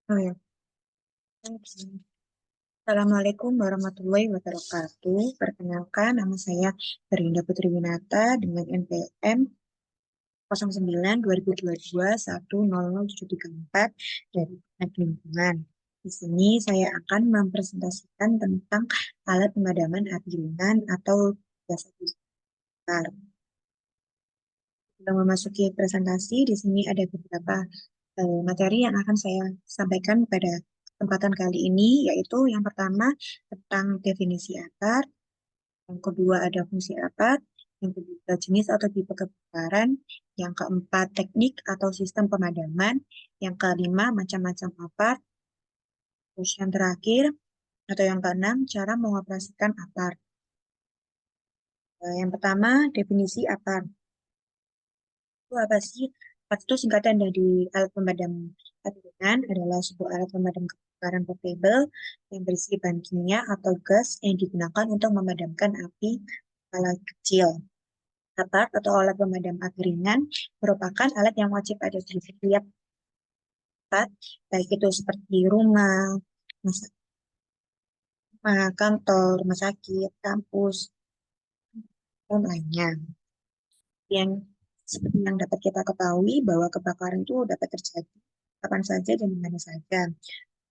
Oh ya. Assalamualaikum warahmatullahi wabarakatuh. Perkenalkan, nama saya Berinda Putri Winata dengan NPM 09-2022-100734 dari Teknik Lingkungan. Di sini saya akan mempresentasikan tentang alat pemadaman api ringan atau biasa disebut. Sebelum memasuki presentasi, di sini ada beberapa materi yang akan saya sampaikan pada kesempatan kali ini, yaitu yang pertama tentang definisi ATAR, yang kedua ada fungsi ATAR, yang ketiga jenis atau tipe kebakaran, yang keempat teknik atau sistem pemadaman, yang kelima macam-macam ATAR, terus yang terakhir atau yang keenam cara mengoperasikan ATAR. Yang pertama definisi ATAR. Itu apa sih? ATAR itu singkatan dari alat pemadam api ringan, adalah sebuah alat pemadam kebakaran portable yang berisi bahan kimia atau gas yang digunakan untuk memadamkan api skala kecil. ATAR atau alat pemadam api ringan merupakan alat yang wajib ada di setiap tempat, baik itu seperti kantor, rumah sakit, kampus, dan lainnya. Yang seperti yang dapat kita ketahui bahwa kebakaran itu dapat terjadi kapan saja dan di mana saja.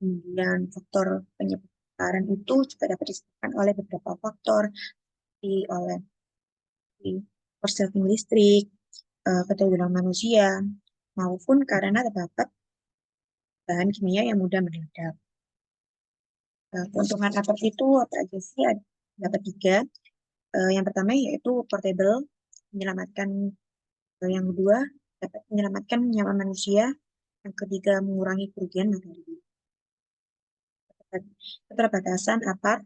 Kemudian faktor penyebab kebakaran itu juga dapat disebabkan oleh beberapa faktor, oleh korsleting listrik, ketegangan manusia, maupun karena terdapat bahan kimia yang mudah meledak. Keuntungan ATAR itu apa aja sih? Dapat tiga. Yang pertama yaitu portable, menyelamatkan. Yang kedua dapat menyelamatkan nyawa manusia. Yang ketiga mengurangi kerugian materi. Keterbatasan ATAR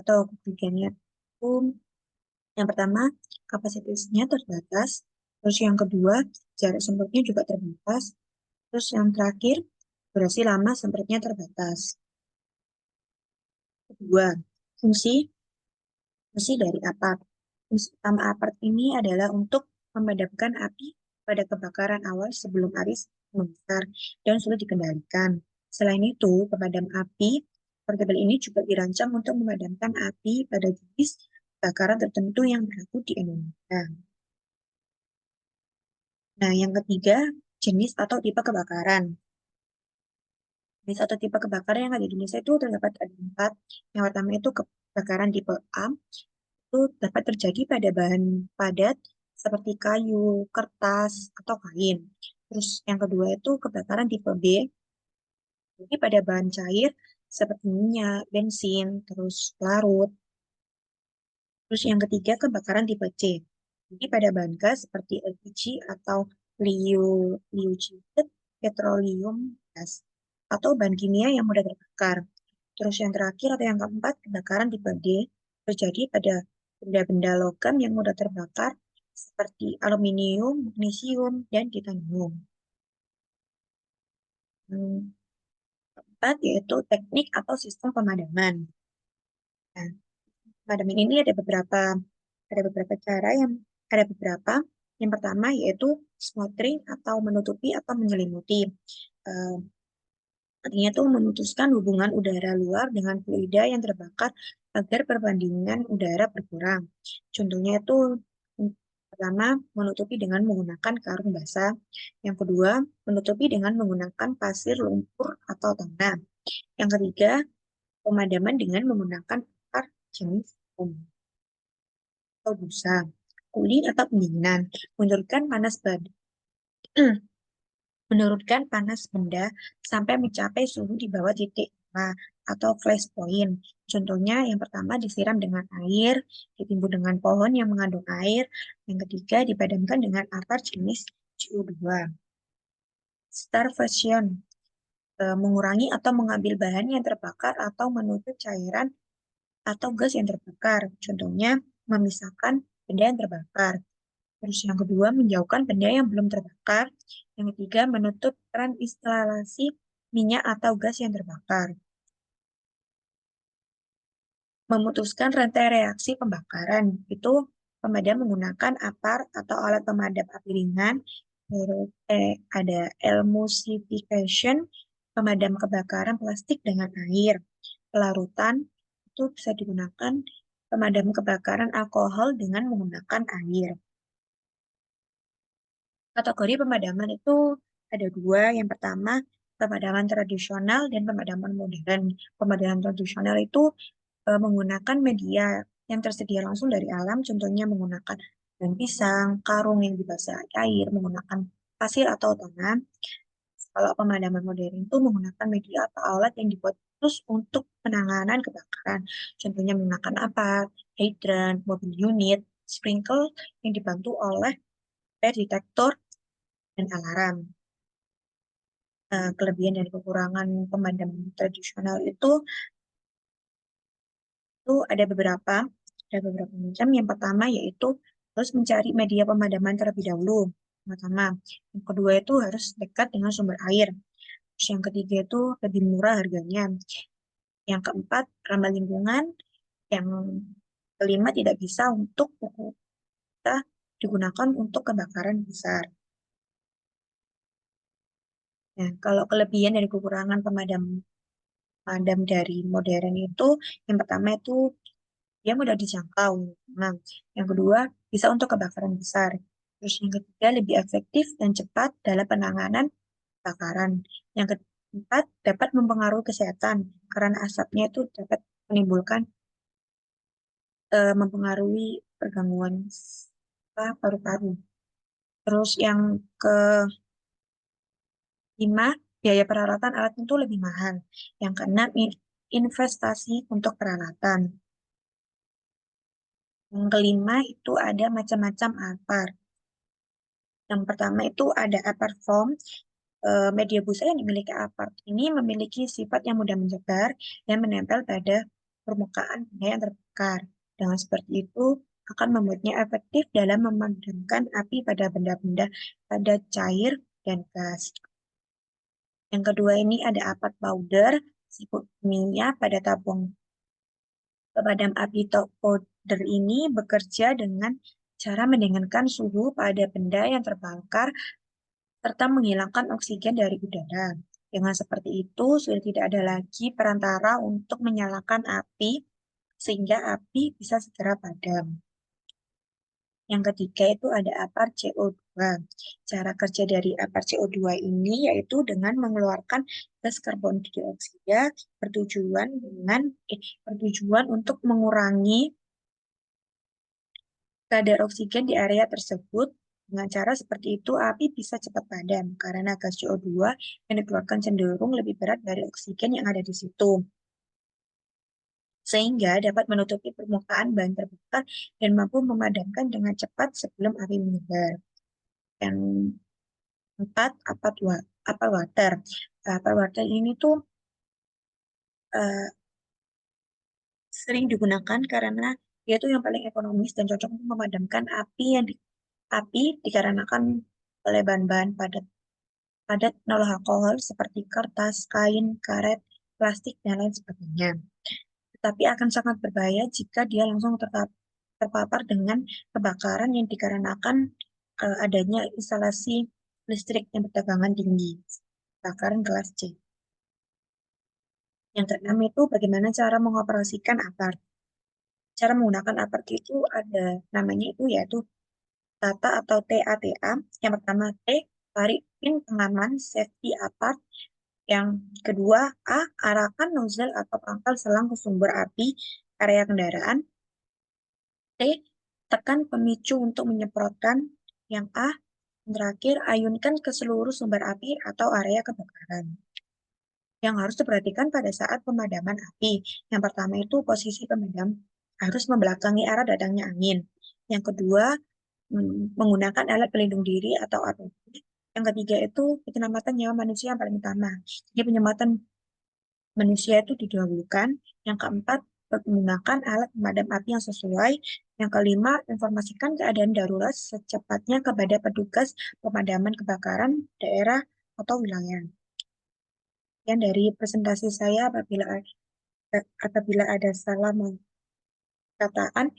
atau kerugiannya itu yang pertama kapasitasnya terbatas. Terus yang kedua jarak semprotnya juga terbatas. Terus yang terakhir durasi lama semprotnya terbatas. Kedua, fungsi fungsi dari APAT. Fungsi utama APAT ini adalah untuk memadamkan api pada kebakaran awal sebelum api membesar dan sulit dikendalikan. Selain itu, pemadam api portable ini juga dirancang untuk memadamkan api pada jenis kebakaran tertentu yang berlaku di Indonesia. Nah, yang ketiga, jenis atau tipe kebakaran. Jenis atau tipe kebakaran yang ada di Indonesia itu terdapat ada empat. Yang pertama itu kebakaran tipe A, itu dapat terjadi pada bahan padat seperti kayu, kertas, atau kain. Terus yang kedua itu kebakaran tipe B, jadi pada bahan cair seperti minyak, bensin, terus larut. Terus yang ketiga kebakaran tipe C, jadi pada bahan gas seperti LPG atau liujited petroleum gas atau bahan kimia yang mudah terbakar. Terus yang terakhir atau yang keempat, kebakaran tipe D terjadi pada benda-benda logam yang mudah terbakar seperti aluminium, magnesium, dan titanium. Keempat yaitu teknik atau sistem pemadaman. Nah, pemadaman ini ada beberapa cara yang ada beberapa. Yang pertama yaitu smothering atau menutupi atau menyelimuti. Eh, Artinya itu memutuskan hubungan udara luar dengan fluida yang terbakar agar perbandingan udara berkurang. Contohnya itu pertama menutupi dengan menggunakan karung basah. Yang kedua menutupi dengan menggunakan pasir, lumpur, atau tanah. Yang ketiga pemadaman dengan menggunakan air jenis foam atau busa. Cooling atau pendinginan menurunkan panas badan menurunkan panas benda sampai mencapai suhu di bawah titik 5 atau flash point. Contohnya yang pertama disiram dengan air, ditimbun dengan pohon yang mengandung air, yang ketiga dipadamkan dengan apar jenis CO2. Starvation, mengurangi atau mengambil bahan yang terbakar atau menutup cairan atau gas yang terbakar. Contohnya memisahkan benda yang terbakar. Terus yang kedua, menjauhkan benda yang belum terbakar. Yang ketiga, menutup keran instalasi minyak atau gas yang terbakar. Memutuskan rantai reaksi pembakaran. Itu pemadam menggunakan apar atau alat pemadam api ringan. Terus ada emulsification, pemadam kebakaran plastik dengan air. Pelarutan itu bisa digunakan pemadam kebakaran alkohol dengan menggunakan air. Kategori pemadaman itu ada dua. Yang pertama, pemadaman tradisional dan pemadaman modern. Pemadaman tradisional itu menggunakan media yang tersedia langsung dari alam, contohnya menggunakan daun pisang, karung yang dibasahi air, menggunakan pasir atau tanah. Kalau pemadaman modern itu menggunakan media atau alat yang dibuat khusus untuk penanganan kebakaran. Contohnya menggunakan apa? Hidran, mobil unit, sprinkle yang dibantu oleh fire detector dan alarm. Kelebihan dan kekurangan pemadam tradisional itu ada beberapa macam. Yang pertama yaitu harus mencari media pemadaman terlebih dahulu. Yang pertama, yang kedua itu harus dekat dengan sumber air. Terus yang ketiga itu lebih murah harganya. Yang keempat, ramah lingkungan. Yang kelima tidak bisa untuk kita digunakan untuk kebakaran besar. Nah, kalau kelebihan dari kekurangan pemadam pemadam dari modern itu, yang pertama itu dia mudah dijangkau. Nah, yang kedua bisa untuk kebakaran besar. Terus yang ketiga lebih efektif dan cepat dalam penanganan kebakaran. Yang keempat dapat mempengaruhi kesehatan karena asapnya itu dapat menimbulkan mempengaruhi pergangguan paru-paru. Terus yang kelima, biaya peralatan alat itu lebih mahal. Yang keenam, investasi untuk peralatan. Yang kelima itu ada macam-macam apar. Yang pertama itu ada apart foam. Media busa yang dimiliki apart ini memiliki sifat yang mudah menyebar dan menempel pada permukaan benda yang terbakar. Dengan seperti itu akan membuatnya efektif dalam memadamkan api pada benda-benda pada cair dan gas. Yang kedua ini ada apart powder, siput kimia pada tabung pemadam api powder ini bekerja dengan cara mendinginkan suhu pada benda yang terbakar serta menghilangkan oksigen dari udara. Dengan seperti itu, sudah tidak ada lagi perantara untuk menyalakan api, sehingga api bisa segera padam. Yang ketiga itu ada apar CO2. Cara kerja dari apar CO2 ini yaitu dengan mengeluarkan gas karbon dioksida bertujuan untuk mengurangi kadar oksigen di area tersebut. Dengan cara seperti itu, api bisa cepat padam karena gas CO2 yang dikeluarkan cenderung lebih berat dari oksigen yang ada di situ, sehingga dapat menutupi permukaan bahan terbakar dan mampu memadamkan dengan cepat sebelum api menyebar. Yang keempat, apar water. Apar water ini tuh eh, sering digunakan karena dia tuh yang paling ekonomis dan cocok untuk memadamkan api dikarenakan oleh bahan-bahan padat nol alkohol seperti kertas, kain, karet, plastik, dan lain sebagainya. Tetapi akan sangat berbahaya jika dia langsung terpapar dengan kebakaran yang dikarenakan adanya instalasi listrik yang bertegangan tinggi, kebakaran kelas C. Yang keenam itu bagaimana cara mengoperasikan apart. Cara menggunakan apart itu ada namanya itu yaitu TATA atau TATA. Yang pertama T, tarik pin pengaman safety apart. Yang kedua, A, arahkan nozzle atau pangkal selang ke sumber api area kendaraan. T, tekan pemicu untuk menyemprotkan. Yang A, yang terakhir, ayunkan ke seluruh sumber api atau area kebakaran. Yang harus diperhatikan pada saat pemadaman api. Yang pertama itu posisi pemadam harus membelakangi arah datangnya angin. Yang kedua, menggunakan alat pelindung diri atau APD. Yang ketiga itu penyelamatan nyawa manusia yang paling utama. Jadi penyelamatan manusia itu didahulukan. Yang keempat, menggunakan alat pemadam api yang sesuai. Yang kelima, informasikan keadaan darurat secepatnya kepada petugas pemadaman kebakaran daerah atau wilayah. Yang dari presentasi saya, apabila ada salah perkataan,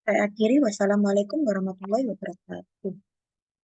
saya akhiri. Wassalamualaikum warahmatullahi wabarakatuh.